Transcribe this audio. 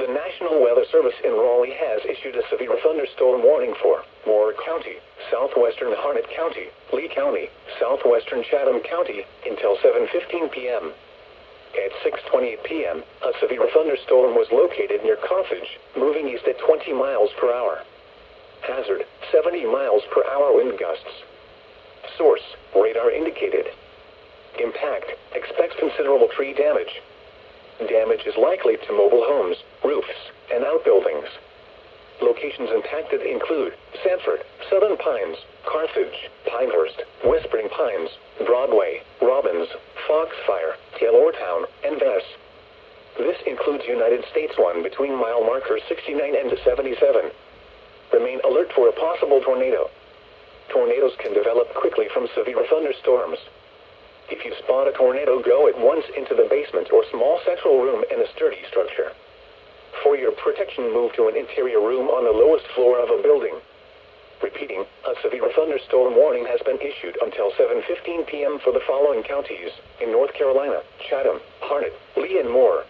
The National Weather Service in Raleigh has issued a severe thunderstorm warning for Moore County, southwestern Harnett County, Lee County, southwestern Chatham County, until 7:15 p.m. At 6:28 p.m., a severe thunderstorm was located near Carthage, moving east at 20 miles per hour. Hazard, 70 miles per hour wind gusts. Source, radar indicated. Impact, expects considerable tree damage. Damage is likely to mobile homes, roofs, and outbuildings. Locations impacted include Sanford, Southern Pines, Carthage, Pinehurst, Whispering Pines, Broadway, Robbins, Foxfire, Taylortown, and Venice. This includes United States 1 between mile markers 69 and 77. Remain alert for a possible tornado. Tornadoes can develop quickly from severe thunderstorms. If you spot a tornado, go at once into the basement or small central room in a sturdy structure. For your protection, move to an interior room on the lowest floor of a building. Repeating, a severe thunderstorm warning has been issued until 7:15 p.m. for the following counties in North Carolina: Chatham, Harnett, Lee, and Moore.